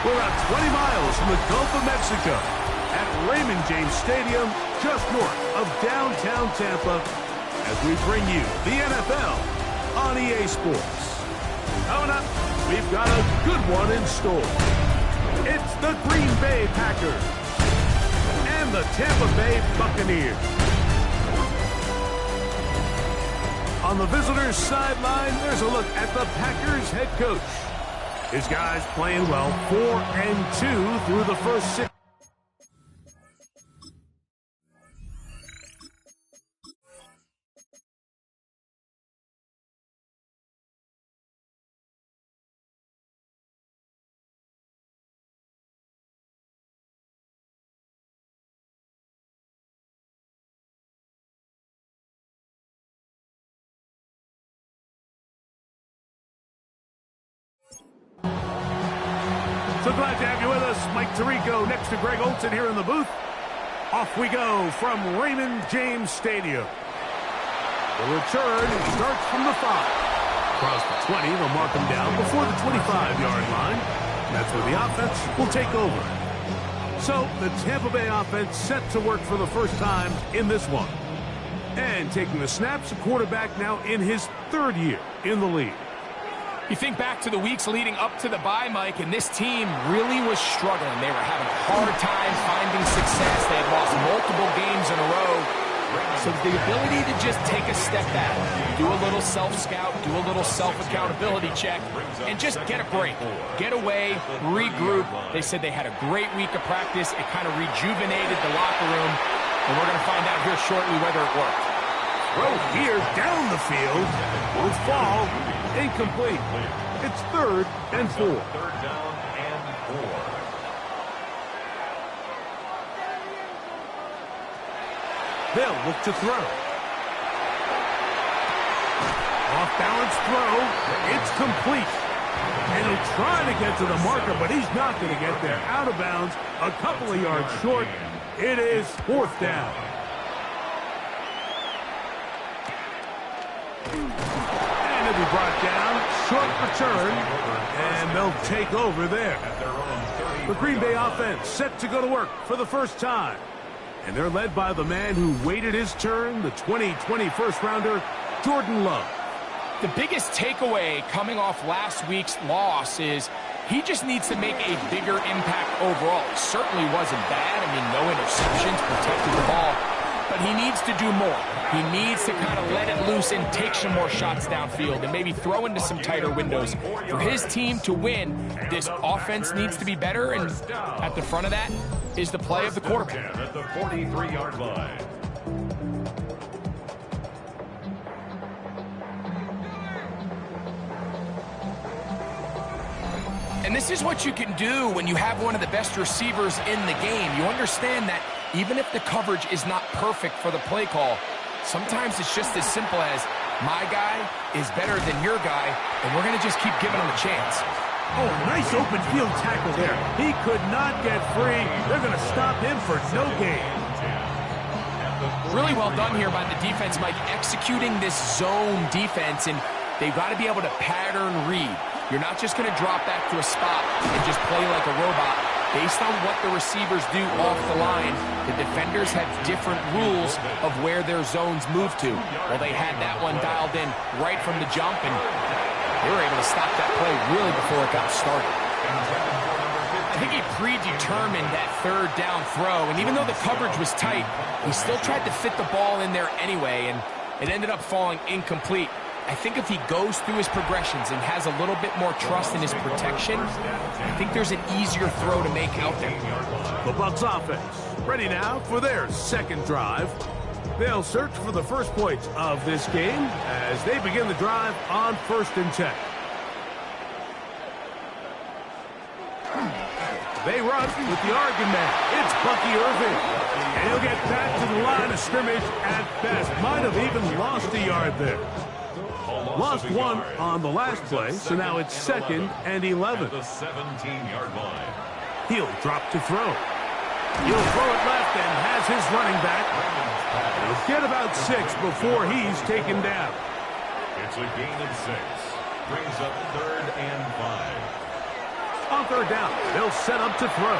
We're about 20 miles from the Gulf of Mexico at Raymond James Stadium, just north of downtown Tampa, as we bring you the NFL on EA Sports. Coming up, we've got a good one in store. It's the Green Bay Packers and the Tampa Bay Buccaneers. On the visitors' sideline, there's a look at the Packers head coach. His guys playing well, 4-2 through the first 6. So glad to have you with us. Mike Tirico next to Greg Olsen here in the booth. Off we go from Raymond James Stadium. The return starts from the 5. Across the 20, they'll mark him down before the 25-yard line. That's where the offense will take over. So the Tampa Bay offense set to work for the first time in this one. And taking the snaps, a quarterback now in his 3rd year in the league. You think back to the weeks leading up to the bye, Mike, and this team really was struggling. They were having a hard time finding success. They had lost multiple games in a row. So the ability to just take a step back, do a little self-scout, do a little self-accountability check, and just get a break. Get away, regroup. They said they had a great week of practice. It kind of rejuvenated the locker room, and we're going to find out here shortly whether it worked. Throw here down the field. Will fall. Incomplete. It's 3rd and 4. 3rd down and 4. They'll look to throw. Off-balance throw. It's complete. And he'll try to get to the marker, but he's not going to get there. Out of bounds, a couple of yards short. It is 4th down. And it'll be brought down. Short return. And they'll take over there. The Green Bay offense set to go to work for the first time. And they're led by the man who waited his turn, the 2020 first-rounder, Jordan Love. The biggest takeaway coming off last week's loss is he just needs to make a bigger impact overall. It certainly wasn't bad. I mean, no interceptions, protected the ball. But he needs to do more. He needs to kind of let it loose and take some more shots downfield and maybe throw into some tighter windows. For his team to win, this offense needs to be better, and at the front of that is the play of the quarterback. At the 43-yard line. And this is what you can do when you have one of the best receivers in the game. You understand that even if the coverage is not perfect for the play call, sometimes it's just as simple as my guy is better than your guy, and we're going to just keep giving him a chance. Oh, nice open field tackle there. He could not get free. They're going to stop him for no gain. Really well done here by the defense, Mike, executing this zone defense, and they've got to be able to pattern read. You're not just going to drop back to a spot and just play like a robot. Based on what the receivers do off the line, the defenders have different rules of where their zones move to. Well, they had that one dialed in right from the jump, and they were able to stop that play really before it got started. I think he predetermined that 3rd down throw, and even though the coverage was tight, he still tried to fit the ball in there anyway, and it ended up falling incomplete. I think if he goes through his progressions and has a little bit more trust in his protection, I think there's an easier throw to make out there. The Bucs offense ready now for their 2nd drive. They'll search for the first points of this game as they begin the drive on 1st and 10. They run with the Oregon man. It's Bucky Irving. And he'll get back to the line of scrimmage at best. Might have even lost a yard there. Lost 1 on the last play, so now it's 2nd and 11. The 17-yard line. He'll drop to throw. He'll throw it left and has his running back. He'll get about 6 before he's taken down. It's a gain of 6. Brings up 3rd and 5. On third down, they'll set up to throw.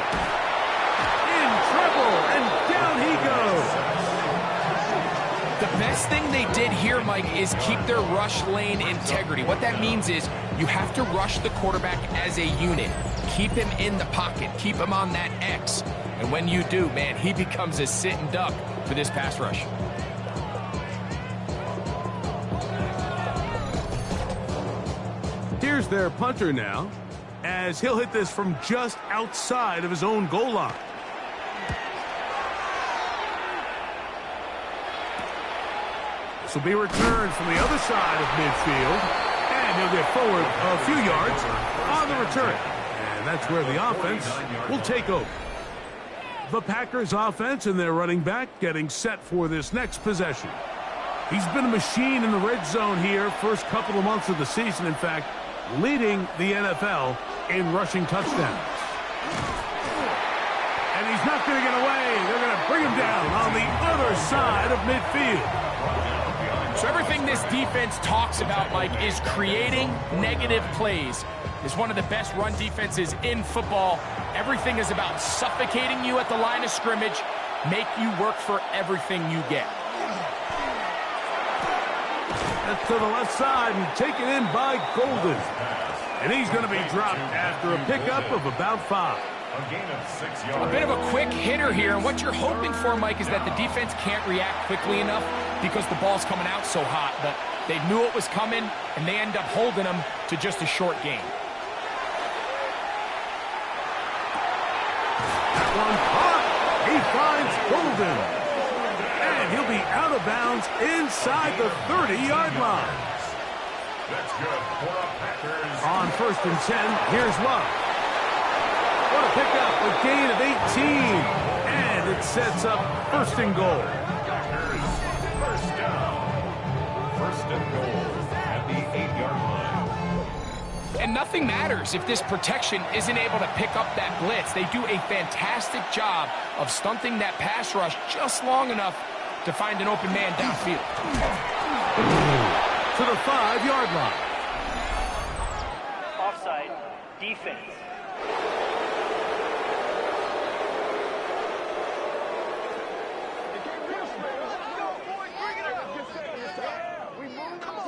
In trouble, and down he goes. The best thing they did here, Mike, is keep their rush lane integrity. What that means is you have to rush the quarterback as a unit. Keep him in the pocket. Keep him on that X. And when you do, man, he becomes a sitting duck for this pass rush. Here's their punter now, as he'll hit this from just outside of his own goal line. This will be returned from the other side of midfield, and he'll get forward a few yards on the return. And that's where the offense will take over. The Packers offense and their running back getting set for this next possession. He's been a machine in the red zone here first couple of months of the season. In fact, leading the NFL in rushing touchdowns. And he's not going to get away. They're going to bring him down on the other side of midfield. So everything this defense talks about, Mike, is creating negative plays. It's one of the best run defenses in football. Everything is about suffocating you at the line of scrimmage, make you work for everything you get. That's to the left side and taken in by Golden. And he's going to be dropped after a pickup of about 5. A gain of 6 yards. A bit of a quick hitter here, and what you're hoping for, Mike, is that the defense can't react quickly enough because the ball's coming out so hot. But they knew it was coming, and they end up holding them to just a short gain. That one caught. He finds Golden. And he'll be out of bounds inside the 30-yard line. That's good for the Packers. On 1st and 10, here's Love. What a pickup, a gain of 18. And it sets up 1st and goal. Packers, first down. 1st and goal at the 8-yard line. And nothing matters if this protection isn't able to pick up that blitz. They do a fantastic job of stunting that pass rush just long enough to find an open man downfield. To the 5-yard line. Offside, defense.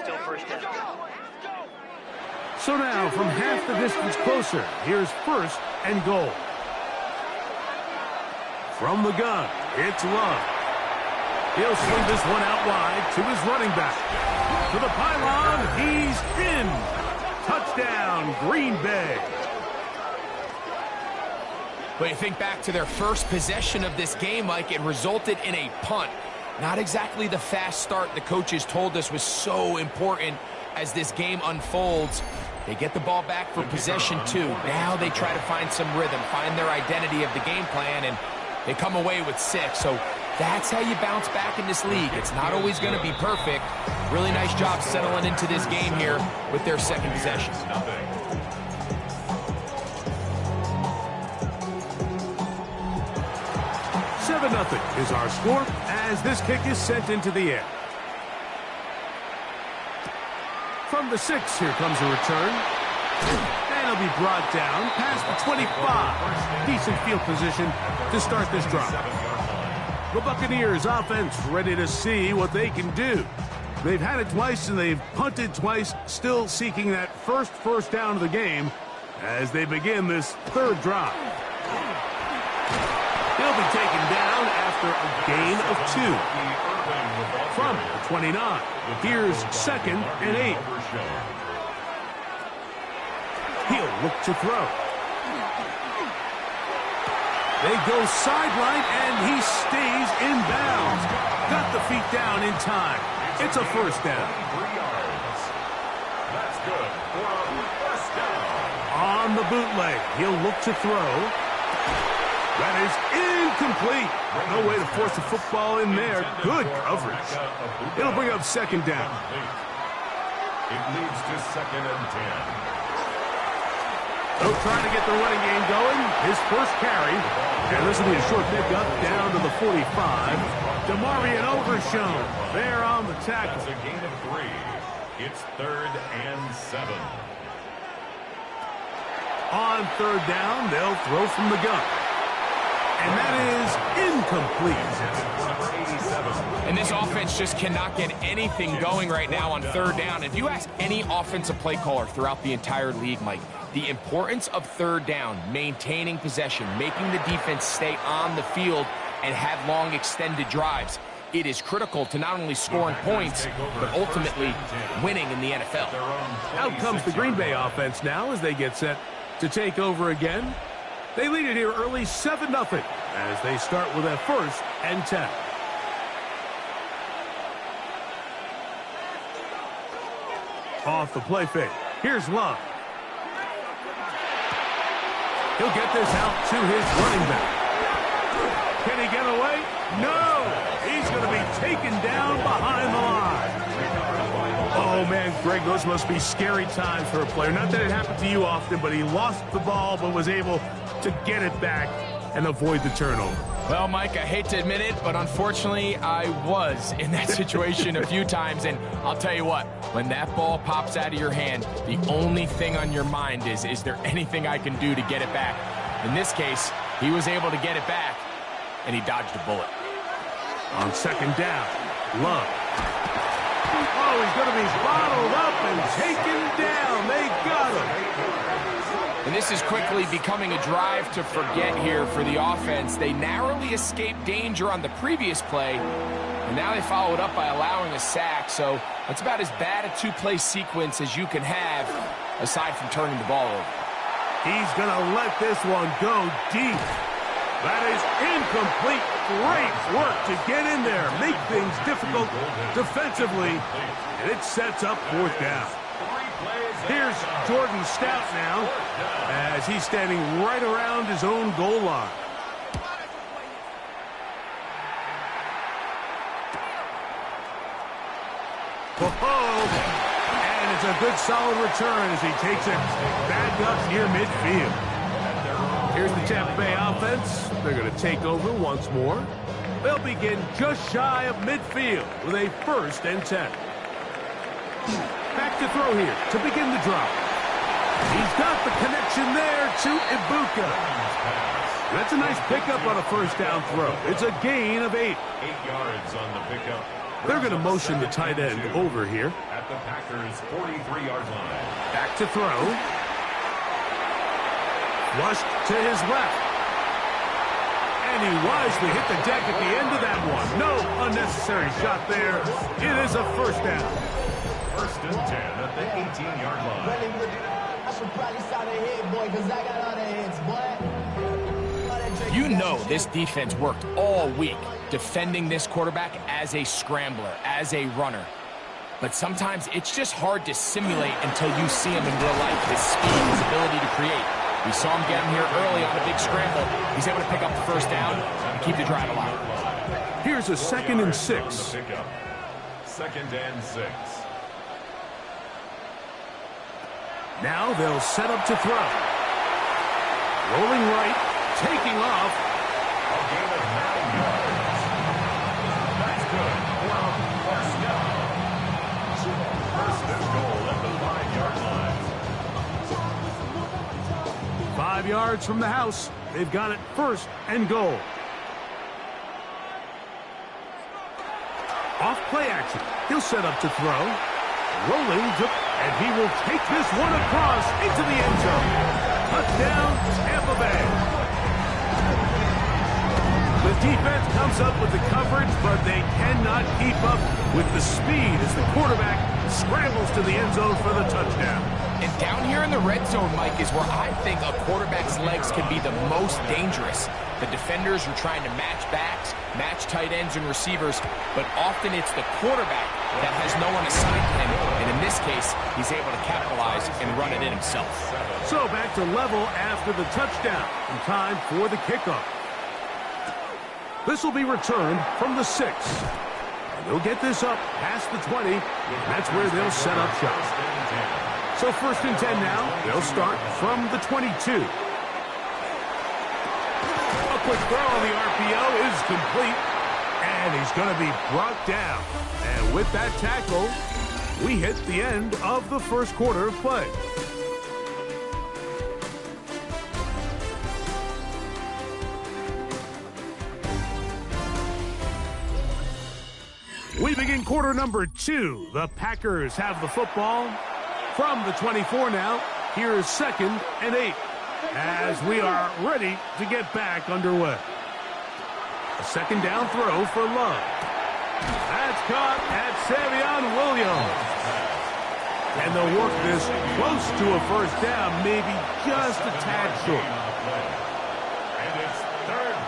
Still first down. So now, from half the distance closer, here's 1st and goal. From the gun, it's Love. He'll swing this one out wide to his running back. To the pylon, he's in. Touchdown, Green Bay. But you think back to their first possession of this game, Mike, it resulted in a punt. Not exactly the fast start the coaches told us was so important as this game unfolds. They get the ball back for possession 2. Now they try to find some rhythm, find their identity of the game plan, and they come away with 6. So that's how you bounce back in this league. It's not always going to be perfect. Really nice job settling into this game here with their second possession. 7-0 is our score as this kick is sent into the air. From the 6, here comes a return. And he'll be brought down past the 25. Decent field position to start this drive. The Buccaneers offense ready to see what they can do. They've had it twice and they've punted twice, still seeking that first down of the game as they begin this 3rd drive. He'll be taken down after a gain of 2. From the 29, here's 2nd and 8. He'll look to throw. They go sideline, and he stays in bounds. Got the feet down in time. It's a 1st down. 3 yards. That's good for a 1st down. On the bootleg, he'll look to throw. That is incomplete. No way to force a football in there. Good coverage. It'll bring up 2nd down. It leads to 2nd and 10. They'll try to get the running game going. His first carry. And this will be a short pickup down to the 45. Demarion Overshown there on the tackle. That's a gain of 3. It's 3rd and 7. On third down, they'll throw from the gun. And that is incomplete. Number 87. And this offense just cannot get anything going right now on third down. If you ask any offensive play caller throughout the entire league, Mike, the importance of third down, maintaining possession, making the defense stay on the field, and have long extended drives, it is critical to not only scoring points, but ultimately winning in the NFL. Out comes the Green Bay offense now as they get set to take over again. They lead it here early 7-0 as they start with a 1st and 10. Off the play fake. Here's Love. He'll get this out to his running back. Can he get away? No! He's going to be taken down behind the line. Oh, man, Greg, those must be scary times for a player. Not that it happened to you often, but he lost the ball but was able to get it back and avoid the turnover. Well, Mike, I hate to admit it, but unfortunately, I was in that situation a few times, and I'll tell you what, when that ball pops out of your hand, the only thing on your mind is there anything I can do to get it back? In this case, he was able to get it back, and he dodged a bullet. On second down, Love. Oh, he's going to be bottled up and taken down. They got him. And this is quickly becoming a drive to forget here for the offense. They narrowly escaped danger on the previous play, and now they follow it up by allowing a sack. So that's about as bad a two-play sequence as you can have, aside from turning the ball over. He's going to let this one go deep. That is incomplete. Great work to get in there, make things difficult defensively, and it sets up 4th down. Here's Jordan Stout now as he's standing right around his own goal line. And it's a good solid return as he takes it back up near midfield. Here's the Tampa Bay offense. They're going to take over once more. They'll begin just shy of midfield with a 1st and 10. Back to throw here to begin the drive. He's got the connection there to Ibuka. That's a nice pickup on a 1st down throw. It's a gain of 8. 8 yards on the pickup. They're going to motion the tight end over here. At the Packers' 43-yard line. Back to throw. Flushed to his left. And he wisely hit the deck at the end of that one. No unnecessary shot there. It is a 1st down. 1st and 10 at the 18-yard line. I should probably start a head, boy, because I got all the hits, boy. You know this defense worked all week defending this quarterback as a scrambler, as a runner. But sometimes it's just hard to simulate until you see him in real life. His speed, his ability to create. We saw him get him here early on a big scramble. He's able to pick up the 1st down and keep the drive alive. Here's a 2nd and 6. 2nd and 6. Now they'll set up to throw. Rolling right, taking off. A gain of 9 yards. That's good. Well, 1st down. 1st and goal at the 5-yard line. 5 yards from the house. They've got it 1st and goal. Off play action. He'll set up to throw. Rolling, and he will take this one across into the end zone. Touchdown, Tampa Bay. The defense comes up with the coverage, but they cannot keep up with the speed as the quarterback scrambles to the end zone for the touchdown. And down here in the red zone, Mike, is where I think a quarterback's legs can be the most dangerous. The defenders are trying to match backs, match tight ends and receivers, but often it's the quarterback that has no one assigned to him, and in this case, he's able to capitalize and run it in himself. So back to level after the touchdown, and time for the kickoff. This will be returned from the 6. And they'll get this up past the 20, and that's where they'll set up shop. So 1st and 10 now. They'll start from the 22. A quick throw on the RPO is complete. And he's going to be brought down. And with that tackle, we hit the end of the 1st quarter of play. We begin quarter number 2. The Packers have the football from the 24 now. Here's 2nd and 8 as we are ready to get back underway. A 2nd down throw for Love. That's caught at Savion Williams. And they'll work this close to a 1st down, maybe just a tad short.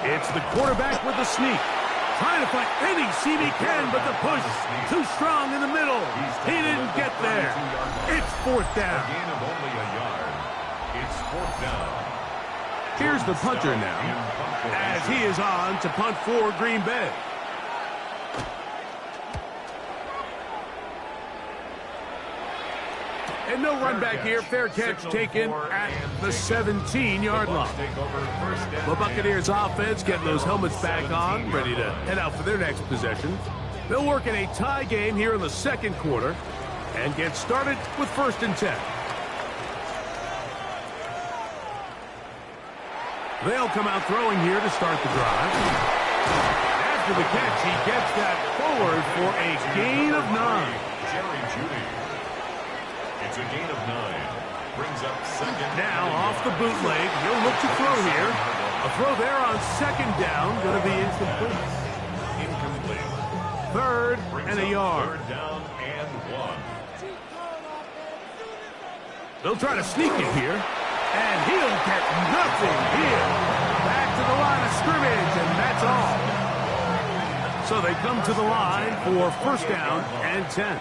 It's the quarterback with the sneak. Trying to find any seam he can, but the push too strong in the middle. He didn't get there. It's 4th down. A gain of only a yard. It's 4th down. Here's the punter now, as he is on to punt for Green Bay. And no run back here. Fair catch taken at the 17-yard line. The Buccaneers offense getting those helmets back on, ready to head out for their next possession. They'll work in a tie game here in the 2nd quarter and get started with 1st and 10. They'll come out throwing here to start the drive. After the catch, he gets that forward for a gain of 9. Jerry Jeudy. It's a gain of 9. Brings up 2nd. Now off the bootleg, he'll look to throw here. A throw there on 2nd down, going to be incomplete. Incomplete. 3rd Brings and a up yard. 3rd down and 1. They'll try to sneak it here. And he'll get nothing here. Back to the line of scrimmage, and that's all. So they come to the line for 1st down and 10.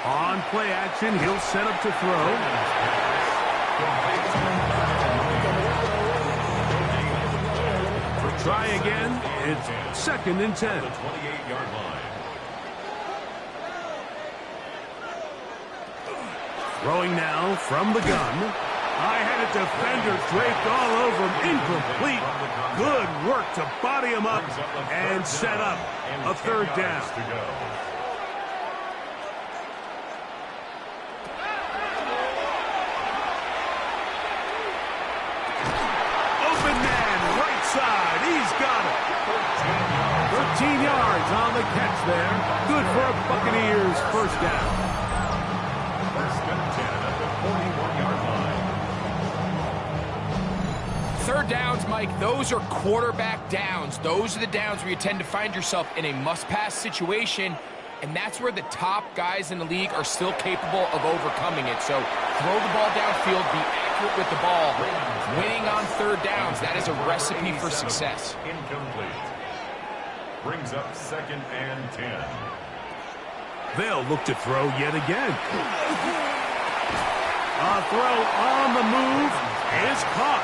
On play action, he'll set up to throw. Try again. It's 2nd and 10. The 28-yard line. Throwing now from the gun. I had a defender draped all over him. Incomplete. Good work to body him up and set up a 3rd down. Open man, right side. He's got it. 13 yards on the catch there. Good for a Buccaneers 1st down. 1st and 10 at the 41-yard line. 3rd downs, Mike, those are quarterback downs. Those are the downs where you tend to find yourself in a must-pass situation, and that's where the top guys in the league are still capable of overcoming it. So throw the ball downfield, be accurate with the ball. Winning on 3rd downs, that is a recipe for success. Incomplete. Brings up 2nd and 10. They'll look to throw yet again. A throw on the move is caught.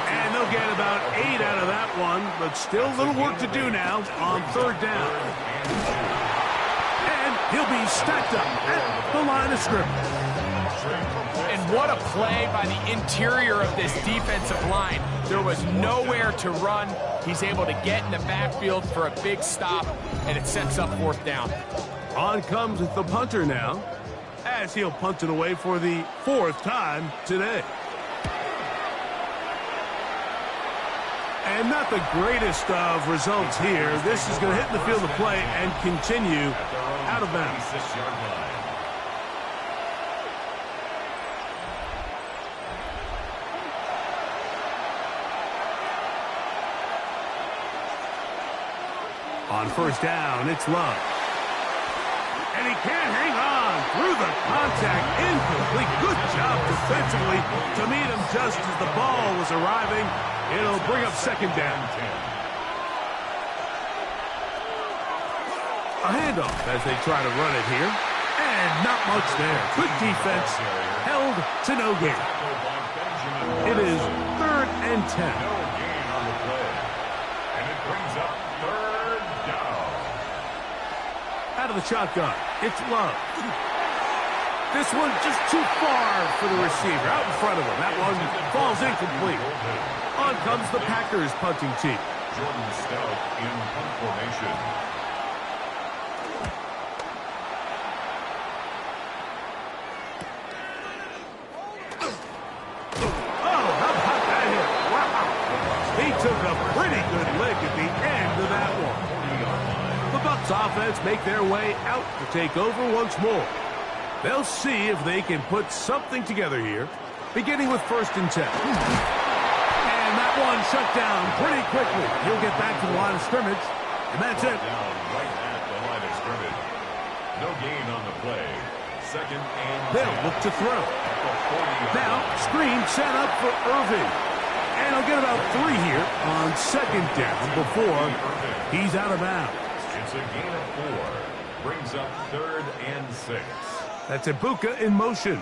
And they'll get about 8 out of that one, but still a little work to do now on 3rd down. And he'll be stacked up at the line of scrimmage. And what a play by the interior of this defensive line. There was nowhere to run. He's able to get in the backfield for a big stop, and it sets up 4th down. On comes the punter now, as he'll punt it away for the 4th time today. And not the greatest of results here. This is going to hit in the field of play and continue out of bounds. 26-yard line. On 1st down, it's Love. And he can't hang on through the contact. Incomplete. Good job defensively to meet him just as the ball was arriving. It'll bring up 2nd down. A handoff as they try to run it here. And not much there. Good defense. Held to no gain. It is 3rd and 10. No gain on the play. And it brings up 3rd down. Out of the shotgun, it's Love. This one just too far for the receiver. Out in front of him. That one falls incomplete. On comes the Packers punting team. Jordan Stout in punt formation. Oh, how about that hit? Wow. He took a pretty good lick at the Jets offense make their way out to take over once more. They'll see if they can put something together here, beginning with 1st and 10. And that one shut down pretty quickly. He'll get back to the line of scrimmage, and that's it. Down right at the line of scrimmage. No gain on the play. 2nd and 10. They'll look to throw. Now, screen set up for Irving. And he'll get about 3 here on 2nd down before he's out of bounds. It's a gain of 4. Brings up 3rd and 6. That's Ibuka in motion.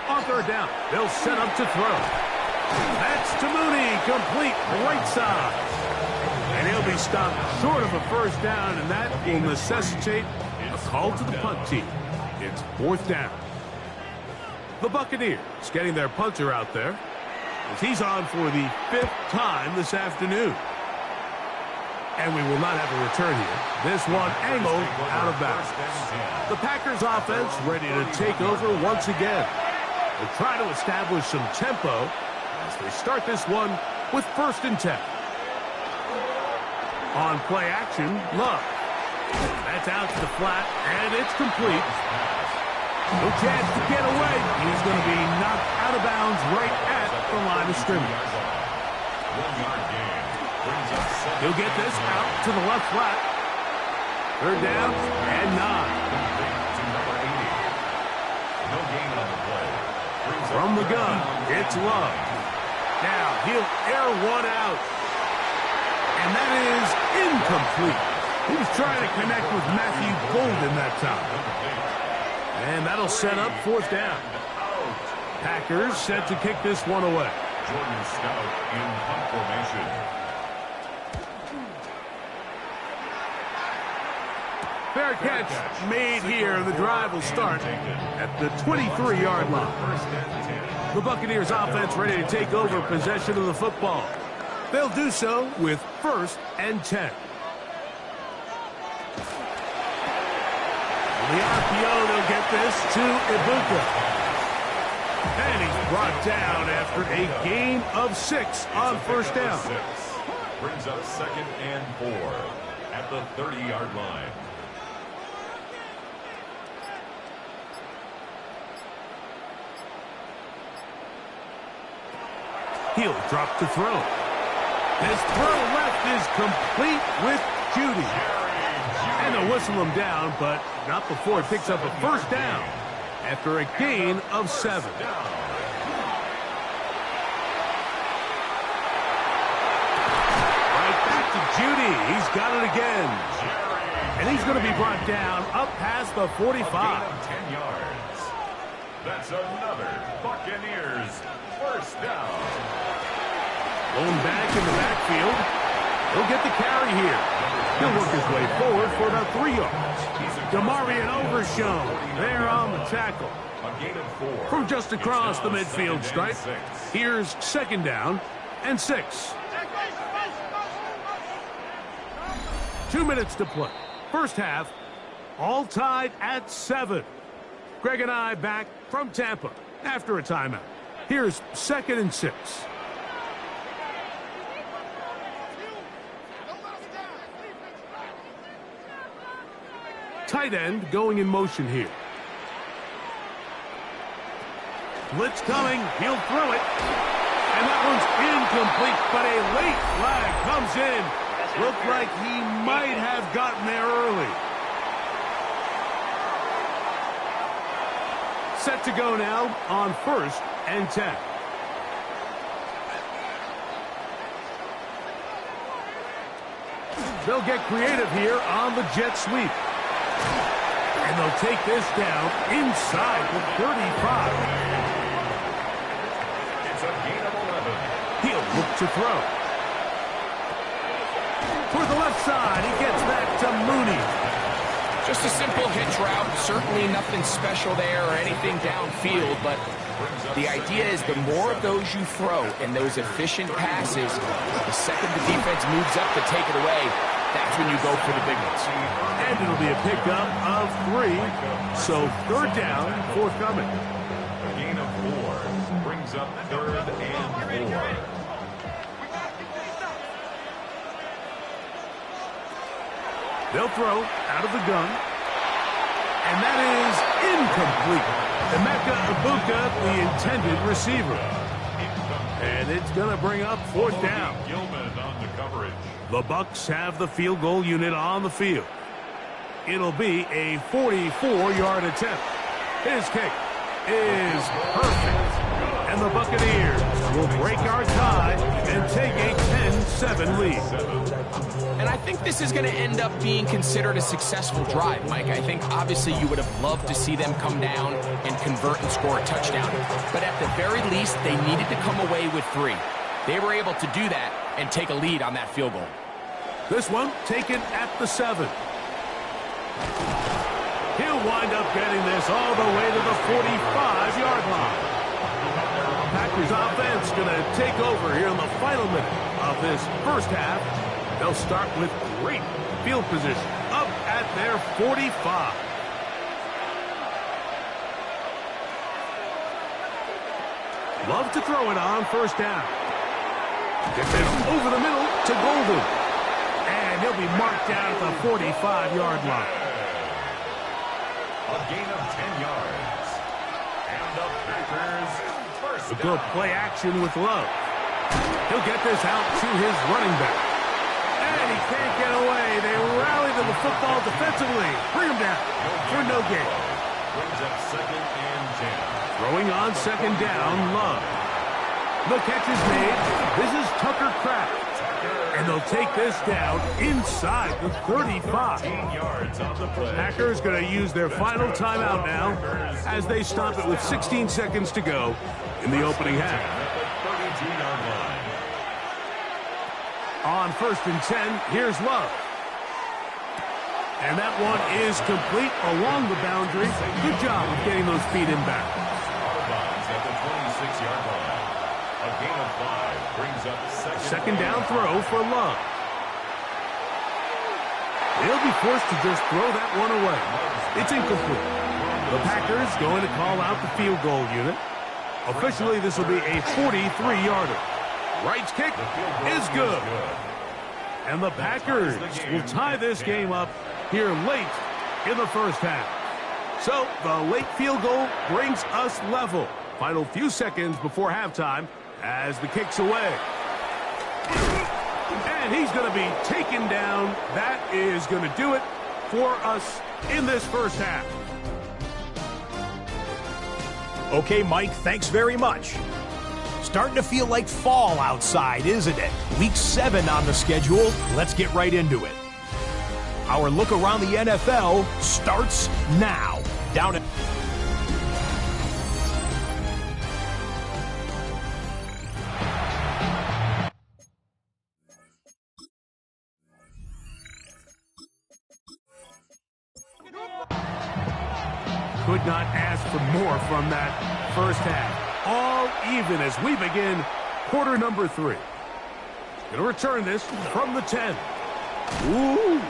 On 3rd down, they'll set up to throw. That's to Mooney, complete right side. And he'll be stopped short of a 1st down, and that will necessitate a call to the punt team. It's 4th down. The Buccaneers getting their punter out there as he's on for the 5th time this afternoon. And we will not have a return here. This one angled out of bounds. The Packers offense ready to take over once again. They'll try to establish some tempo as they start this one with 1st and 10. On play action, Love. That's out to the flat, and it's complete. No chance to get away. He's going to be knocked out of bounds right at the line of scrimmage. 1-yard gain. He'll get this out to the left flat. 3rd down and 9. No gain on the play. From the gun, it's Love. Now he'll air one out. And that is incomplete. He was trying to connect with Matthew Golden that time. And that'll set up 4th down. Packers set to kick this one away. Jordan Stout in punt formation. Fair catch made here. The drive will start at the 23-yard line. The Buccaneers offense ready to take over possession of the football. They'll do so with 1st and 10. On the RPO, they'll get this to Ibuka. And he's brought down after a gain of 6 on 1st down. Brings up 2nd and 4 at the 30-yard line. He'll drop to throw. His throw left is complete with Judy. And they'll whistle him down, but not before it picks up a 1st down after a gain of 7. Right back to Judy. He's got it again. And he's going to be brought down up past the 45. 10 yards. That's another Buccaneers 1st down. Going back in the backfield. He'll get the carry here. He'll work his way forward for about 3 yards. Demarion Overshown there on the tackle. A gain of 4. From just across the midfield stripe. Here's 2nd down and 6. 2 minutes to play. 1st half, all tied at 7. Greg and I back from Tampa after a timeout. Here's 2nd and 6. Tight end going in motion here. Blitz coming. He'll throw it. And that one's incomplete, but a late flag comes in. Looked like he might have gotten there early. Set to go now on 1st and 10. They'll get creative here on the jet sweep. And they'll take this down inside the 35. It's a gain of 11. He'll look to throw. Toward the left side, he gets back to Mooney. Just a simple hitch route. Certainly nothing special there or anything downfield, but the idea is the more of those you throw and those efficient passes, the second the defense moves up to take it away, that's when you go for the big ones. And it'll be a pickup of 3. So 3rd down, forthcoming. A gain of 4 brings up 3rd and 4. They'll throw out of the gun. And that is incomplete. Emeka Ibuka, the intended receiver. And it's going to bring up fourth down. The Bucs have the field goal unit on the field. It'll be a 44-yard attempt. His kick is perfect. And the Buccaneers will break our tie and take a 10-7 lead. And I think this is going to end up being considered a successful drive, Mike. I think obviously you would have loved to see them come down and convert and score a touchdown. But at the very least, they needed to come away with 3. They were able to do that and take a lead on that field goal. This one taken at the 7. He'll wind up getting this all the way to the 45-yard line. Packers offense going to take over here in the final minute of this first half. They'll start with great field position up at their 45. Love to throw it on first down. Gets it over the middle to Golden. And he'll be marked down at the 45-yard line. A gain of 10 yards. And the Packers first down. Good play action with Love. He'll get this out to his running back. And he can't get away. They rally to the football defensively. Bring him down for no gain. Brings up 2nd and 10. Throwing on 2nd down, Love. The catch is made. This is Tucker Kraft. And they'll take this down inside the 35. 10 yards on the play. Packers going to use their final timeout now as they stop it with 16 seconds to go in the opening half. At the 32-yard line. On 1st and 10, here's Love. And that one is complete along the boundary. Good job of getting those feet in back. Autobahns at the 26-yard line. A gain of 5 brings up Second down throw for Love. He'll be forced to just throw that one away. It's incomplete. The Packers going to call out the field goal unit. Officially, this will be a 43-yarder. Wright's kick is good. And the Packers will tie this game up here late in the first half. So the late field goal brings us level. Final few seconds before halftime as the kick's away. And he's going to be taken down. That is going to do it for us in this first half. Okay, Mike, thanks very much. Starting to feel like fall outside, isn't it? Week 7 on the schedule. Let's get right into it. Our look around the NFL starts now. Down at Could not ask for more from that first half. All even as we begin quarter number 3. Going to return this from the 10. Ooh.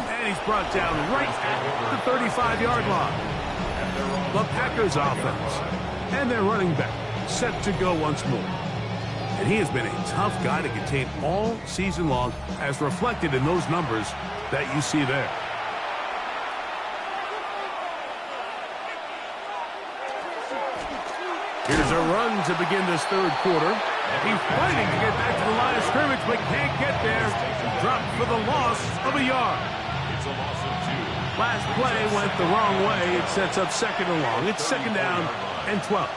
And he's brought down right at the 35-yard line. The Packers offense and their running back set to go once more. And he has been a tough guy to contain all season long, as reflected in those numbers that you see there. Here's a run to begin this third quarter. He's fighting to get back to the line of scrimmage, but can't get there. Dropped for the loss of a yard. It's a loss of 2. Last play went the wrong way. It sets up 2nd and long. It's 2nd down and 12.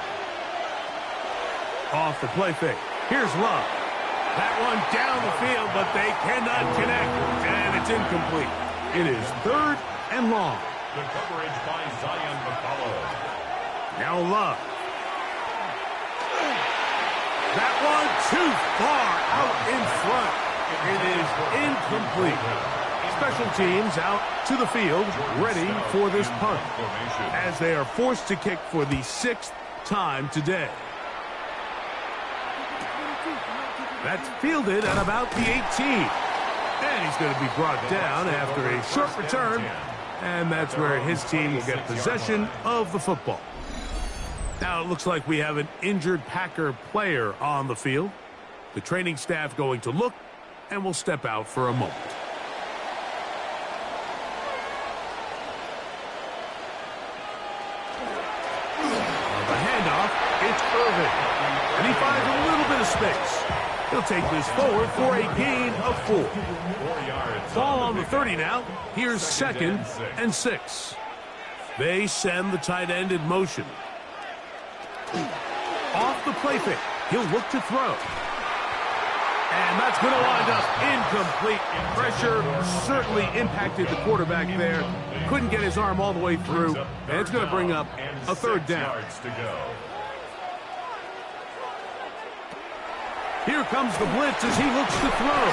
Off the play fake. Here's Love. That one down the field, but they cannot connect, and it's incomplete. It is 3rd and long. The coverage by Zion McCullough. Now Love. That one too far out in front. It is incomplete. Special teams out to the field, ready for this punt, as they are forced to kick for the 6th time today. That's fielded at about the 18. And he's going to be brought down after a short return, and that's where his team will get possession of the football. Now it looks like we have an injured Packer player on the field. The training staff going to look and will step out for a moment. Irving. And he finds a little bit of space. He'll take this forward for a gain of 4. Ball on the 30 now. Here's 2nd and 6. They send the tight end in motion. Off the play fake. He'll look to throw. And that's going to wind up incomplete. Pressure certainly impacted the quarterback there. Couldn't get his arm all the way through. And it's going to bring up a 3rd down. Here comes the blitz as he looks to throw.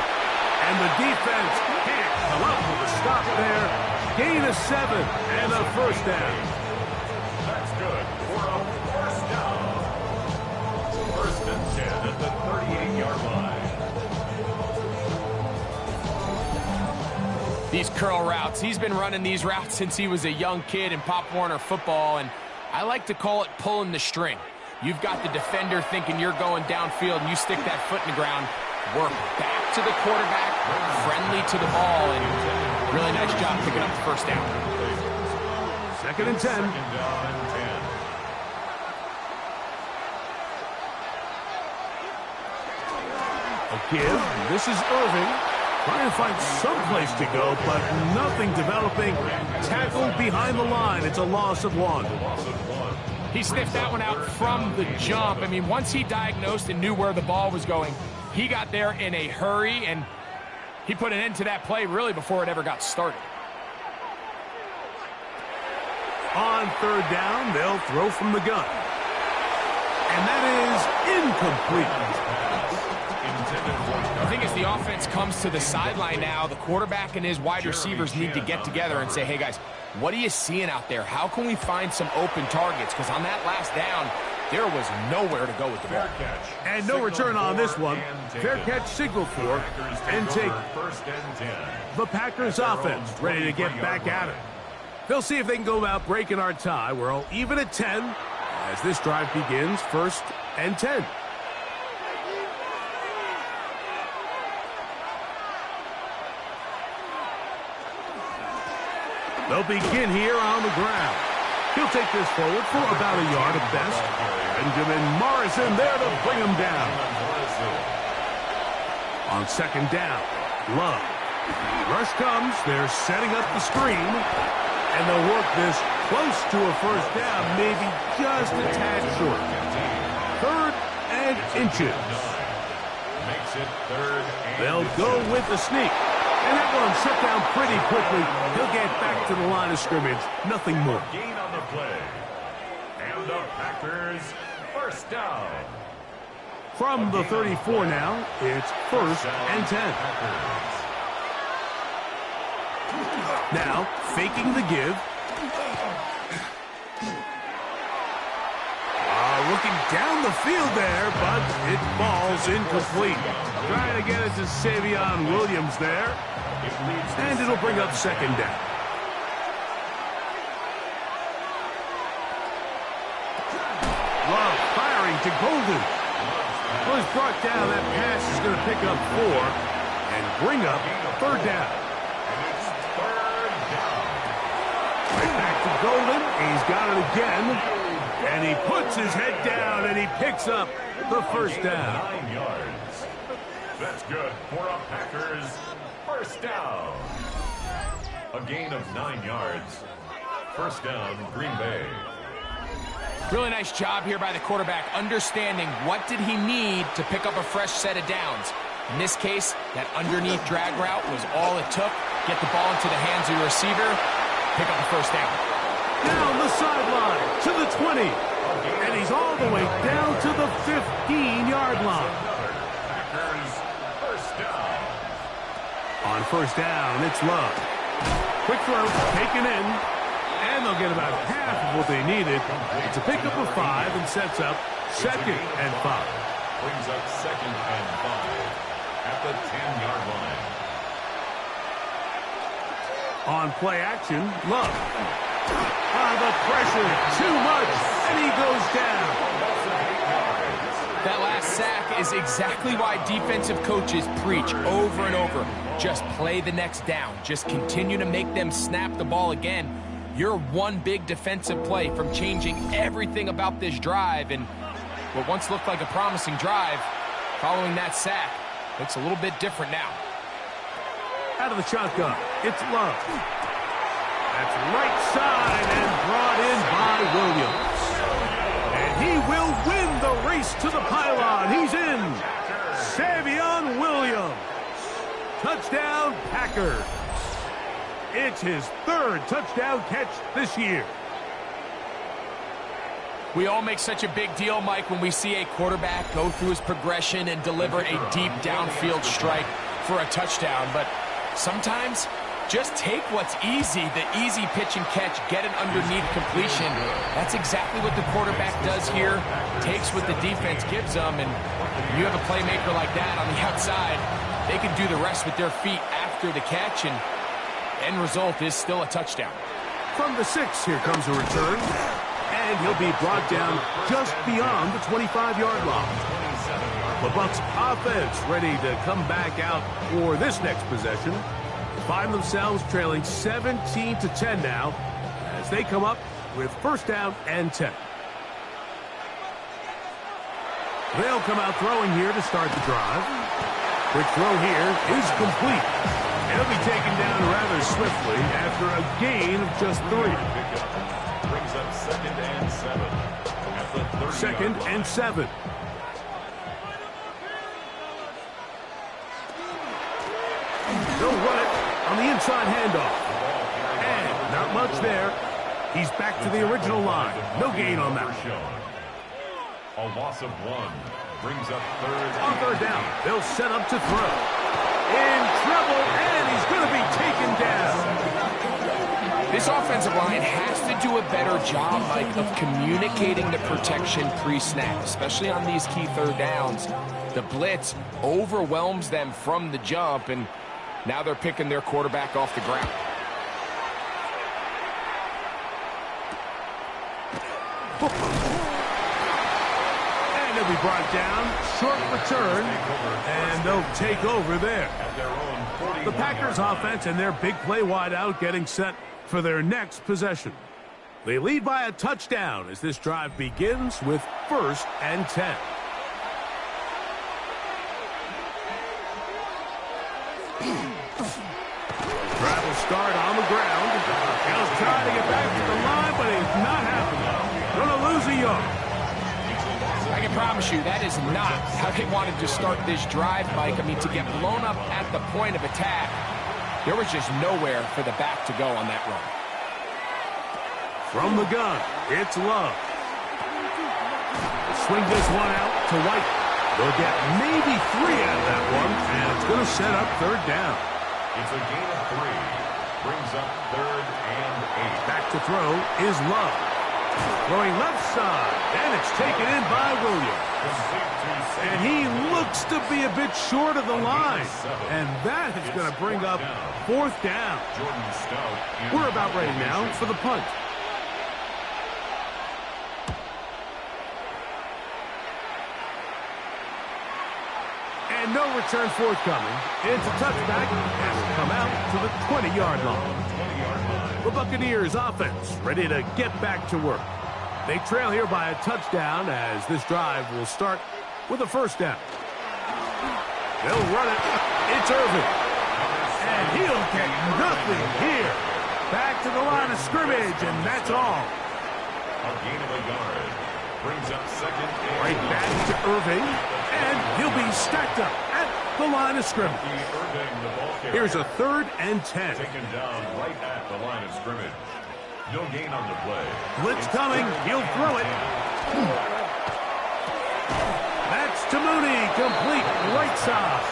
And the defense can't come up with a stop there. Gain of 7 and a 1st down. That's good for a 1st down. 1st and 10 at the 38-yard line. These curl routes. He's been running these routes since he was a young kid in Pop Warner football, and I like to call it pulling the string. You've got the defender thinking you're going downfield, and you stick that foot in the ground, work back to the quarterback, friendly to the ball, and really nice job picking up the 1st down. 2nd and 10. A give. This is Irving. Trying to find some place to go, but nothing developing. Tackled behind the line. It's a loss of 1. He sniffed that one out from the jump. I mean, once he diagnosed and knew where the ball was going, he got there in a hurry, and he put an end to that play really before it ever got started. On 3rd down, they'll throw from the gun. And that is incomplete. I think as the offense comes to the sideline now, the quarterback and his wide receivers need to get together and say, hey, guys, what are you seeing out there? How can we find some open targets? Because on that last down, there was nowhere to go with the ball. And no return on this one. Fair catch signal for and take the Packers offense ready to get back at it. They'll see if they can go about breaking our tie. We're all even at 10 as this drive begins. 1st and 10. They'll begin here on the ground. He'll take this forward for about a yard at best. Benjamin Morrison there to bring him down. On 2nd down, Love. Rush comes. They're setting up the screen. And they'll work this close to a 1st down, maybe just a tad short. 3rd and inches. They'll go with the sneak. And that one shut down pretty quickly. He'll get back to the line of scrimmage. Nothing more. Gain on the play. And the Packers 1st down. From the 34 now, it's 1st and 10. Now, faking the give. Looking down the field there, but it falls incomplete. Trying to get it to Savion Williams there. And it'll bring up 2nd down. Love firing to Golden. Well, he's brought down. That pass is going to pick up 4 and bring up 3rd down. Right back to Golden. He's got it again. And he puts his head down and he picks up the 1st down. 9 yards. That's good for a Packers 1st down. A gain of 9 yards. 1st down, Green Bay. Really nice job here by the quarterback, understanding what did he need to pick up a fresh set of downs. In this case, that underneath drag route was all it took. Get the ball into the hands of your receiver, pick up the 1st down. Down the sideline to the 20. And he's all the way down to the 15-yard line. Packers 1st down. On 1st down, it's Love. Quick throw, taken in. And they'll get about half of what they needed. It's a pickup of 5 and sets up 2nd and 5. Brings up 2nd and 5 at the 10-yard line. On play action, Love. The pressure, too much, and he goes down. That last sack is exactly why defensive coaches preach over and over. Just play the next down. Just continue to make them snap the ball again. You're one big defensive play from changing everything about this drive, and what once looked like a promising drive following that sack looks a little bit different now. Out of the shotgun, it's Love. That's right side and brought in by Williams. And he will win the race to the pylon. He's in. Savion Williams. Touchdown, Packers. It's his third touchdown catch this year. We all make such a big deal, Mike, when we see a quarterback go through his progression and deliver a deep downfield strike for a touchdown. But sometimes, just take what's easy, the easy pitch and catch, get an underneath completion. That's exactly what the quarterback does here, takes what the defense gives them, and you have a playmaker like that on the outside, they can do the rest with their feet after the catch, and end result is still a touchdown. From the 6, here comes a return, and he'll be brought down just beyond the 25-yard line. The Bucs offense ready to come back out for this next possession. Find themselves trailing 17-10 now as they come up with first down and 10. They'll come out throwing here to start the drive. Quick throw here is complete. He'll be taken down rather swiftly after a gain of just 3. Brings up 2nd and 7. At the 2nd and 7. They'll run it on the inside handoff. And not much there. He's back to the original line. No gain on that. A loss of 1. Brings up 3rd. On 3rd down, they'll set up to throw. In trouble, and he's going to be taken down. This offensive line has to do a better job, Mike, of communicating the protection pre-snap, especially on these key 3rd downs. The blitz overwhelms them from the jump, and now they're picking their quarterback off the ground. And they'll be brought down. Short return, and they'll take over there. The Packers offense and their big play wide out getting set for their next possession. They lead by a touchdown as this drive begins with 1st and 10. Drive will start on the ground. He'll try to get back to the line, but it's not happening. Going to lose a yard. I can promise you that is not how they wanted to start this drive, Mike. I mean, to get blown up at the point of attack, there was just nowhere for the back to go on that run. From the gun, it's Love. Swing this one out to White. They'll get maybe 3 out of that one, and it's going to set up 3rd down. It's a gain of 3. Brings up 3rd and 8. Back to throw is Love. Throwing left side, and it's taken in by Williams. And he looks to be a bit short of the line. And that is going to bring up 4th down. We're about ready now for the punt. And no return forthcoming. It's a touchback, and will come out to the 20-yard line. The Buccaneers offense ready to get back to work. They trail here by a touchdown as this drive will start with a 1st down. They'll run it. It's Irving. And he'll get nothing here. Back to the line of scrimmage, and that's all. A gain of a yard. Brings up 2nd and Right back to Irving, and he'll be stacked up at the line of scrimmage. Here's a 3rd and 10. Taken down right at the line of scrimmage. No gain on the play. Blitz coming. He'll throw it. That's to Mooney. Complete right side.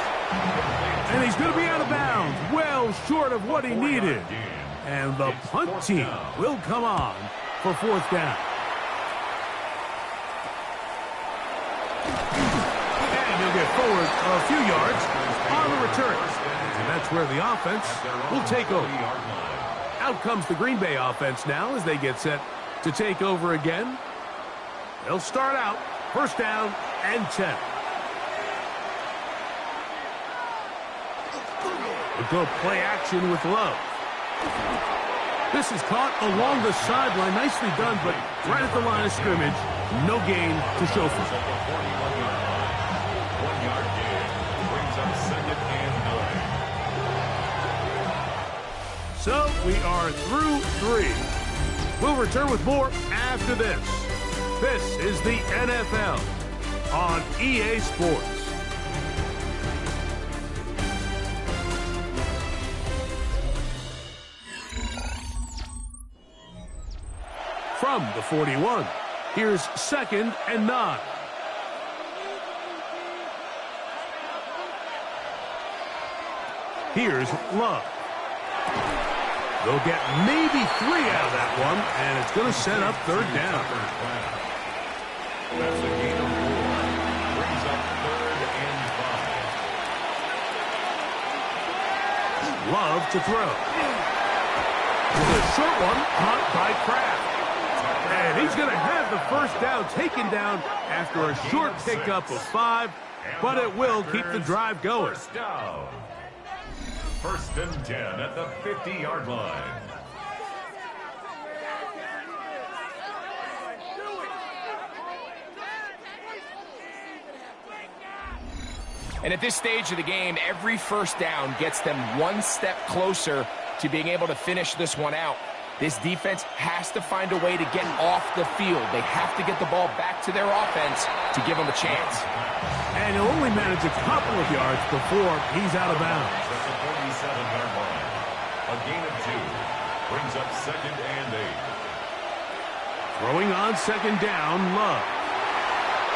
And he's going to be out of bounds. Well short of what he needed. And the punt team will come on for 4th down. And he'll get forward a few yards on the return. And that's where the offense will take over. Out comes the Green Bay offense now as they get set to take over again. They'll start out 1st down and 10. We'll go play action with Love. This is caught along the sideline. Nicely done, but right at the line of scrimmage, no gain to show for it. 1-yard gain brings up 2nd and 9. So we are through 3. We'll return with more after this. This is the NFL on EA Sports. From the 41, here's 2nd and 9. Here's Love. They'll get maybe 3 out of that one, and it's going to set up 3rd down. That's a gain of 4. Brings up 3rd and 5. Love to throw. With a short one, caught by Kraft. And he's going to have the 1st down taken down after a short pickup of 5, but it will keep the drive going. 1st down. 1st and 10 at the 50-yard line. And at this stage of the game, every 1st down gets them 1 step closer to being able to finish this one out. This defense has to find a way to get off the field. They have to get the ball back to their offense to give them a chance. And he'll only manage a couple of yards before he's out of bounds. At the 47-yard line. A gain of 2. Brings up 2nd and 8. Throwing on 2nd down, Love.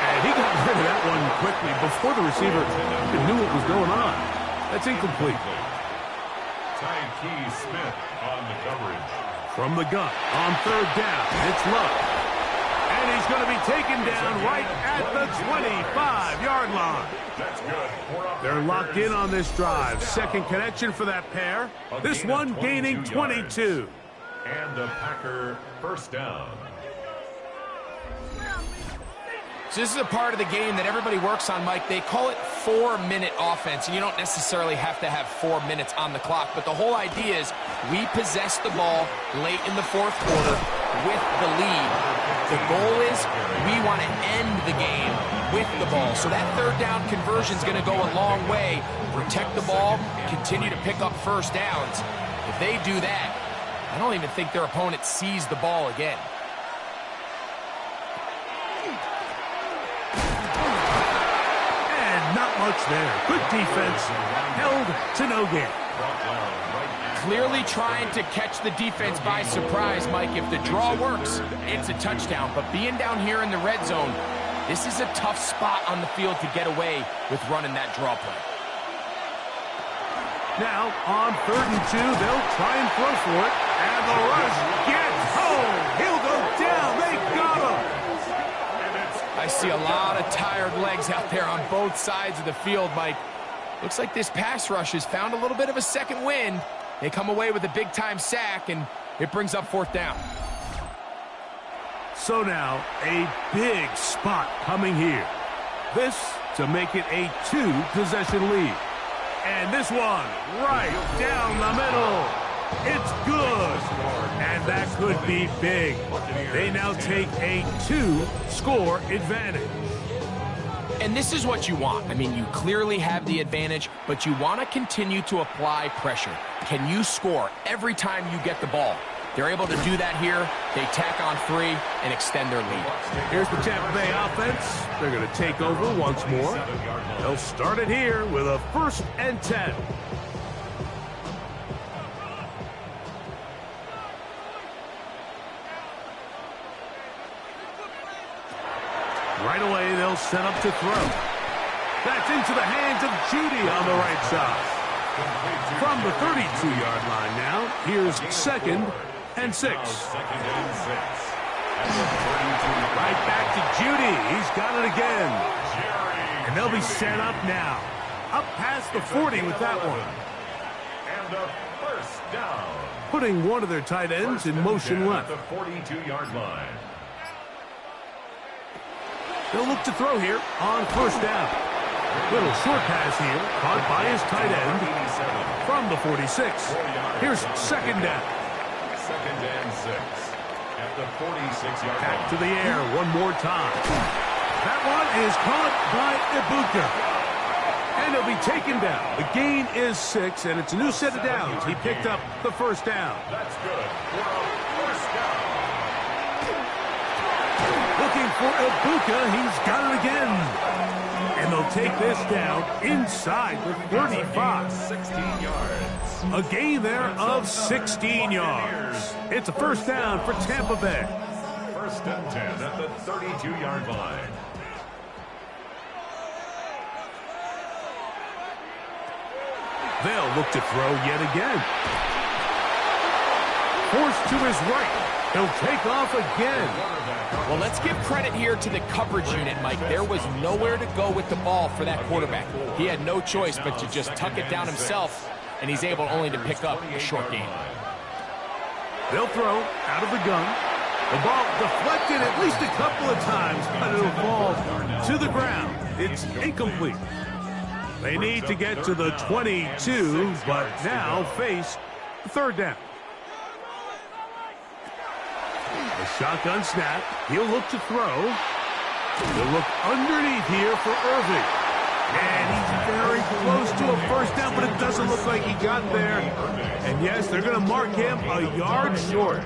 And he got rid of that one quickly before the receiver even knew what was going on. That's incomplete. Tyke Smith on the coverage. From the gun on 3rd down, it's Love. And he's going to be taken down right at the 25-yard line. That's good. They're locked in on this drive. 2nd connection for that pair. This one gaining 22. And the Packer 1st down. So this is a part of the game that everybody works on, Mike. They call it 4-minute offense, and you don't necessarily have to have 4 minutes on the clock. But the whole idea is we possess the ball late in the 4th quarter with the lead. The goal is we want to end the game with the ball. So that 3rd down conversion is going to go a long way. Protect the ball, continue to pick up 1st downs. If they do that, I don't even think their opponent sees the ball again. Not much there. Good defense. Held to no gain. Clearly trying to catch the defense by surprise, Mike. If the draw works, it's a touchdown. But being down here in the red zone, this is a tough spot on the field to get away with running that draw play. Now, on 3rd and 2, they'll try and throw for it. And the rush gets home. He'll go down. They got him. I see a lot of tired legs out there on both sides of the field, Mike. Looks like this pass rush has found a little bit of a second wind. They come away with a big-time sack, and it brings up 4th down. So now, a big spot coming here. This to make it a 2-possession lead. And this one right down the middle. It's good. And that could be big. They now take a 2-score advantage. And this is what you want. I mean, you clearly have the advantage, but you want to continue to apply pressure. Can you score every time you get the ball? They're able to do that here. They tack on 3 and extend their lead. Here's the Tampa Bay offense. They're going to take over once more. They'll start it here with a 1st and 10. Right away, they'll set up to throw. That's into the hands of Judy on the right side. From the 32-yard line now, here's 2nd and 6. Right back to Judy. He's got it again. And they'll be set up now. Up past the 40 with that one. And a 1st down. Putting one of their tight ends in motion left. The 42-yard line. They'll look to throw here on 1st down. Little short pass here, caught by his tight end from the 46. Here's 2nd down. Second and 6 at the 46-yard line. Back to the air one more time. That one is caught by Ibuka. And he'll be taken down. The gain is 6, and it's a new set of downs. He picked up the first down. That's good for a first down. Looking for Ibuka. He's got it again. And they'll take this down inside the 35. 16 yards. A gain there of 16 yards. It's a first down for Tampa Bay. First and 10 at the 32-yard line. They'll look to throw yet again. Forced to his right. He'll take off again. Well, let's give credit here to the coverage unit, Mike. There was nowhere to go with the ball for that quarterback. He had no choice but to just tuck it down himself, and he's able only to pick up a short gain. They'll throw out of the gun. The ball deflected at least a couple of times, but it'll fall to the ground. It's incomplete. They need to get to the 22, but now face the third down. A shotgun snap. He'll look to throw. He'll look underneath here for Irving. And he's very close to a first down, but it doesn't look like he got there. And yes, they're going to mark him a yard short.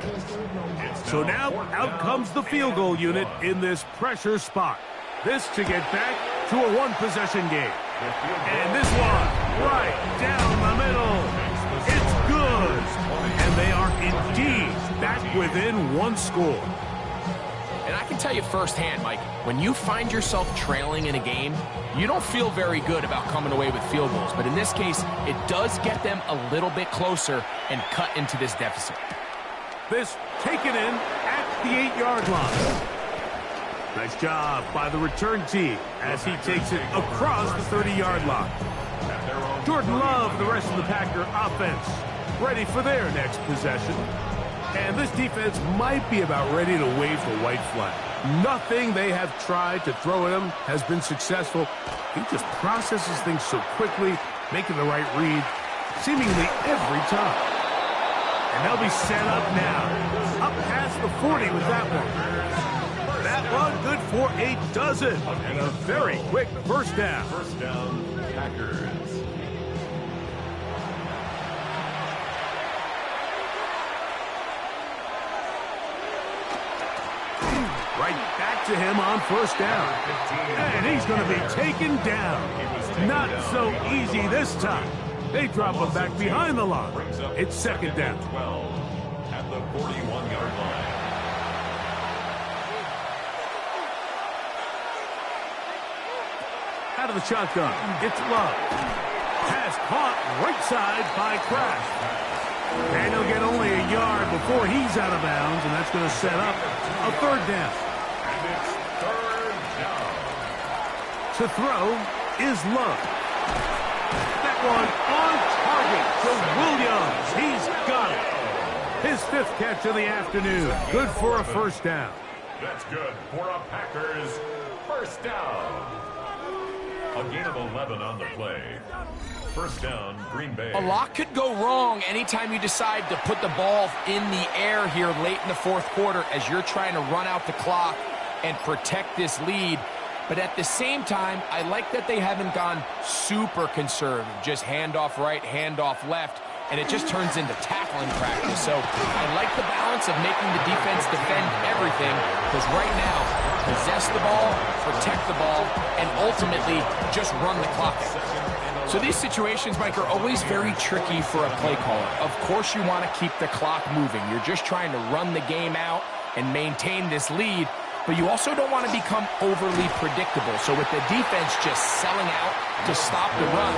So now out comes the field goal unit in this pressure spot. This to get back to a one-possession game. And this one right down the middle. It's good. And they are indeed back within one score. And I can tell you firsthand, Mike, when you find yourself trailing in a game, you don't feel very good about coming away with field goals. But in this case, it does get them a little bit closer and cut into this deficit. This taken in at the 8-yard line. Nice job by the return team as he takes it across the 30-yard line. Jordan Love and the rest of the Packer offense ready for their next possession. And this defense might be about ready to wave the white flag. Nothing they have tried to throw at him has been successful. He just processes things so quickly, making the right read seemingly every time. And they'll be set up now. Up past the 40 with that one. That one good for a dozen. And a very quick first down. First down, Packers. Right back to him on first down. And he's going to be taken down. Not so easy this time. They drop him back behind the line. It's second down. 12 at the 41-yard line. Out of the shotgun, it's Love. Pass caught right side by Kraft. And he'll get only a yard before he's out of bounds, and that's going to set up a third down. And it's third down. To throw is Love. That one on target to Williams. He's got it. His 5th catch of the afternoon. Good for a first down. That's good for a Packers first down. A gain of 11 on the play. First down, Green Bay. A lot could go wrong anytime you decide to put the ball in the air here late in the fourth quarter as you're trying to run out the clock and protect this lead. But at the same time, I like that they haven't gone super conservative. Just handoff right, handoff left, and it just turns into tackling practice. So I like the balance of making the defense defend everything, because right now, possess the ball, protect the ball, and ultimately just run the clock out. So these situations, Mike, are always very tricky for a play caller. Of course you want to keep the clock moving. You're just trying to run the game out and maintain this lead, but you also don't want to become overly predictable. So with the defense just selling out to stop the run,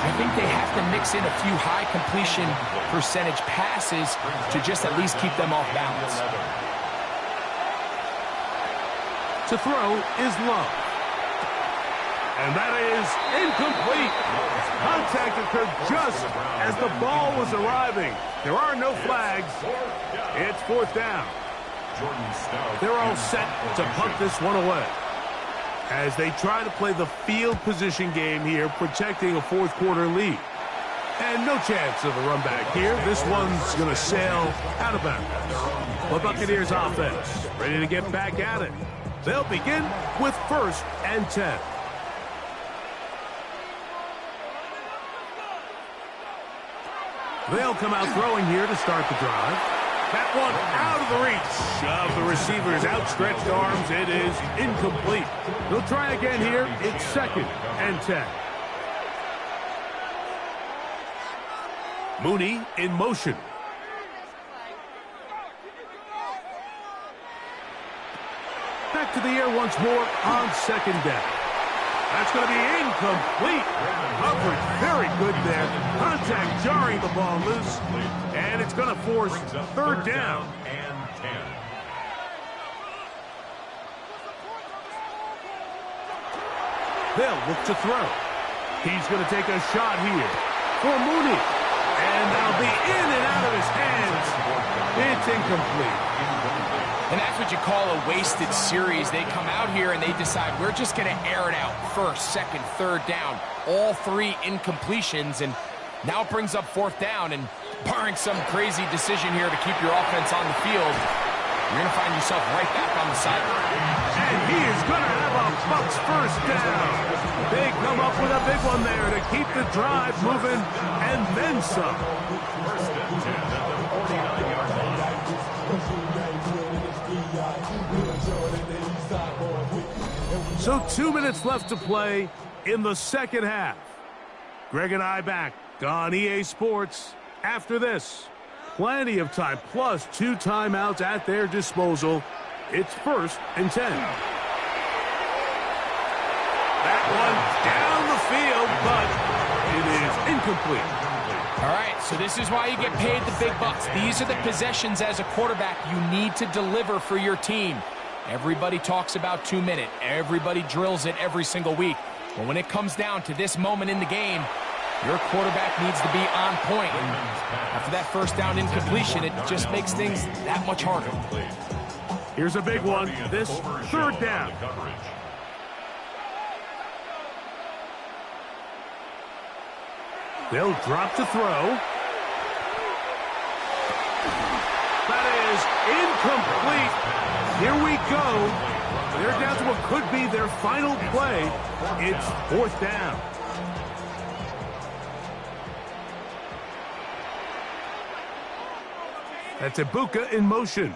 I think they have to mix in a few high completion percentage passes to just at least keep them off balance. To throw is Love. And that is incomplete. Contact occurred just as the ball was arriving. There are no flags. It's fourth down. They're all set to punt this one away as they try to play the field position game here, protecting a fourth quarter lead. And no chance of a run back here. This one's going to sail out of bounds. The Buccaneers offense ready to get back at it. They'll begin with 1st and 10. They'll come out throwing here to start the drive. That one out of the reach of the receiver's outstretched arms. It is incomplete. They'll try again here. It's 2nd and 10. Mooney in motion. Back to the air once more on 2nd down. That's going to be incomplete. Coverage very good there. Contact jarring the ball loose. And it's going to force 3rd down. And 10. They'll look to throw. He's going to take a shot here for Mooney. And that'll be in and out of his hands. It's incomplete. And that's what you call a wasted series. They come out here and they decide we're just going to air it out. 1st, 2nd, 3rd down. All 3 incompletions. And now it brings up 4th down. And barring some crazy decision here to keep your offense on the field, you're going to find yourself right back on the sideline. And he is going to have a Bucs 1st down. They come up with a big one there to keep the drive moving and then some. 1st and 10 at the 49-yard line. So 2 minutes left to play in the 2nd half. Greg and I back on EA Sports after this. Plenty of time, plus 2 timeouts at their disposal. It's 1st and 10. That one down the field, but it is incomplete. All right, so this is why you get paid the big bucks. These are the possessions as a quarterback you need to deliver for your team. Everybody talks about 2-minute. Everybody drills it every single week. But when it comes down to this moment in the game, your quarterback needs to be on point. And after that 1st down incompletion, it just makes things that much harder. Here's a big one. This 3rd down. They'll drop to throw. That is incomplete. Here we go. They're down to what could be their final play. It's 4th down. That's Ibuka in motion.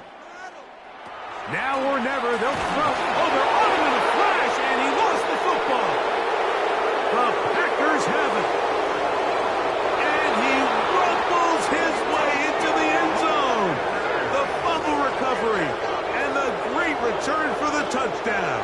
Now or never, they'll throw. Oh, they're on him in a flash, and he lost the football. The Packers have it. And he rumbles his way into the end zone. The fumble recovery, and the great return for the touchdown.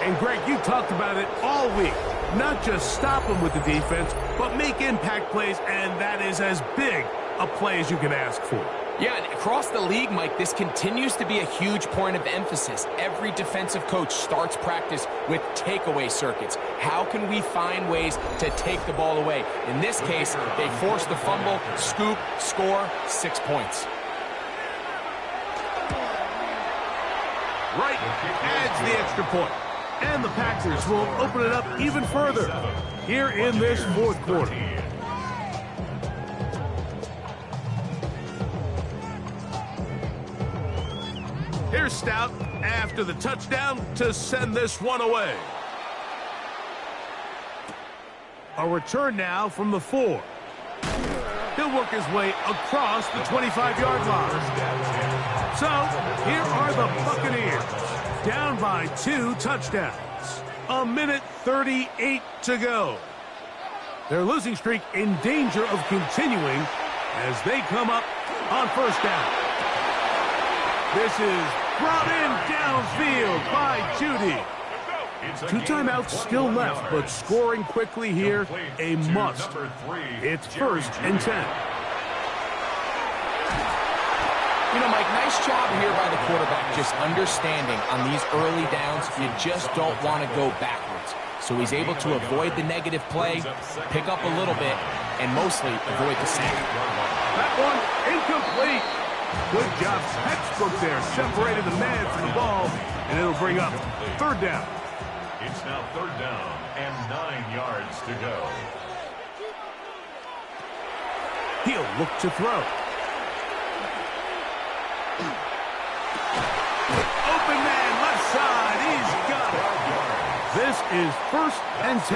And Greg, you talked about it all week. Not just stop them with the defense, but make impact plays, and that is as big a play as you can ask for. Yeah, and across the league, Mike, this continues to be a huge point of emphasis. Every defensive coach starts practice with takeaway circuits. How can we find ways to take the ball away? In this case, they force the fumble, scoop, score, 6 points. Right adds the extra point. And the Packers will open it up even further here in this 4th quarter. Here's Stout after the touchdown to send this one away. A return now from the 4. He'll work his way across the 25-yard line. So here are the Buccaneers, down by 2 touchdowns. 1:38 to go. Their losing streak in danger of continuing as they come up on 1st down. This is brought in downfield by Judy. 2 timeouts still left, but scoring quickly here, a must. It's 1st and 10. You know, Mike, nice job here by the quarterback, just understanding on these early downs, you just don't want to go backwards. So he's able to avoid the negative play, pick up a little bit, and mostly avoid the sack. That one incomplete. Good job, textbook there. Separated the man from the ball, and it'll bring up 3rd down. It's now 3rd down and 9 yards to go. He'll look to throw. Open man, left side. He's got it. This is 1st and 10.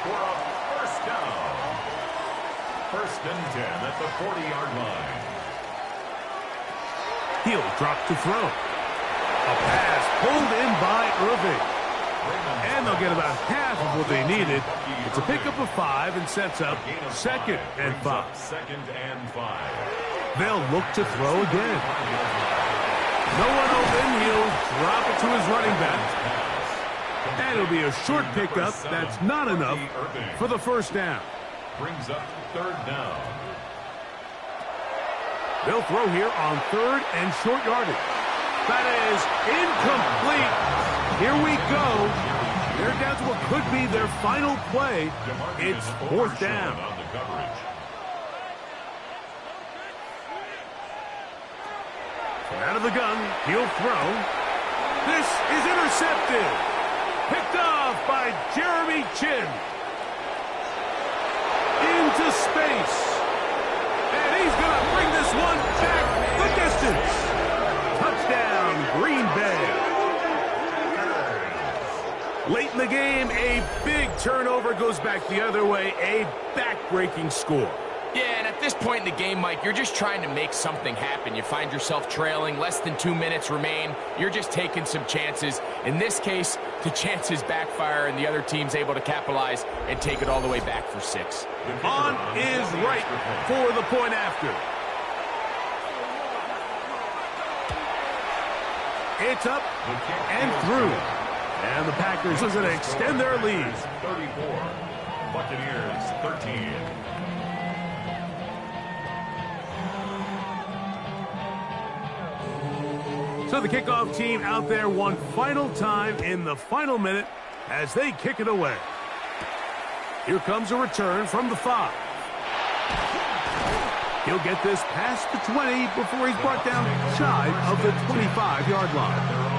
For a first down. 1st and 10 at the 40-yard line. He'll drop to throw. A pass pulled in by Irving. And they'll get about half of what they needed. It's a pickup of 5 and sets up 2nd and 5. 2nd and 5. They'll look to throw again. No one open. He'll drop it to his running back. And it'll be a short pickup. That's not enough for the 1st down. Brings up 3rd down. They'll throw here on 3rd and short yardage. That is incomplete. Here we go. They're down to what could be their final play. It's 4th down. On the coverage. Out of the gun, he'll throw. This is intercepted. Picked off by Jeremy Chin. Into space. And he's going to bring this one back the distance. Touchdown, Green Bay. Late in the game, a big turnover goes back the other way. A back-breaking score. Yeah, and at this point in the game, Mike, you're just trying to make something happen. You find yourself trailing, less than 2 minutes remain. You're just taking some chances. In this case, the chances backfire, and the other team's able to capitalize and take it all the way back for 6. On is right for the point after. It's up and through. And the Packers are going to extend their lead. 34. Buccaneers 13. So the kickoff team out there one final time in the final minute as they kick it away. Here comes a return from the 5. He'll get this past the 20 before he's brought down shy of the 25-yard line.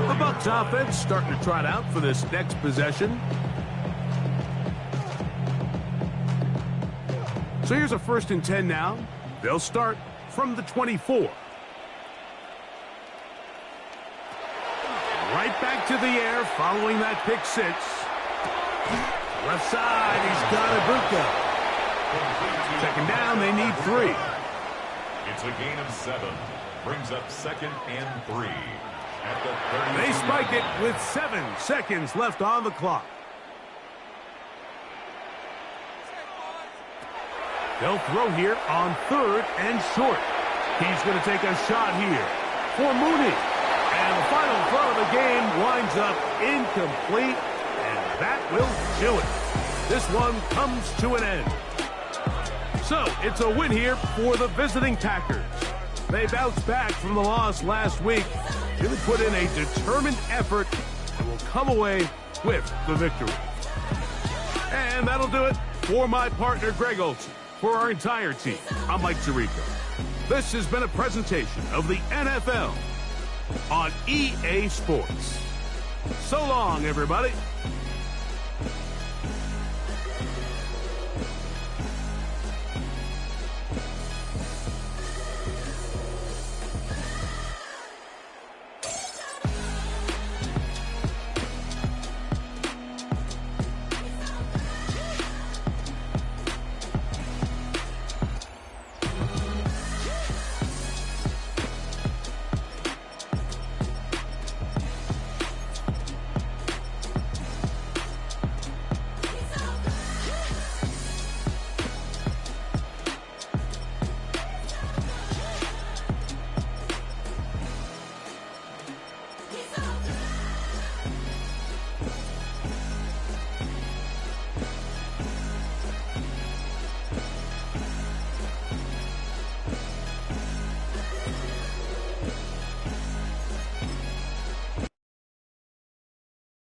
The Bucs offense starting to trot out for this next possession. So here's a 1st and 10 now. They'll start from the 24. Right back to the air following that pick 6. Left side, he's got Ibuka. 2nd down, they need 3. It's a gain of 7. Brings up 2nd and 3. At the 30. They spike it with 7 seconds left on the clock. They'll throw here on 3rd and short. He's going to take a shot here for Mooney. And the final throw of the game winds up incomplete, and that will do it. This one comes to an end. So, it's a win here for the visiting Packers. They bounced back from the loss last week, really put in a determined effort, and will come away with the victory. And that'll do it for my partner, Greg Olson. For our entire team, I'm Mike Tirico. This has been a presentation of the NFL on EA Sports. So long, everybody.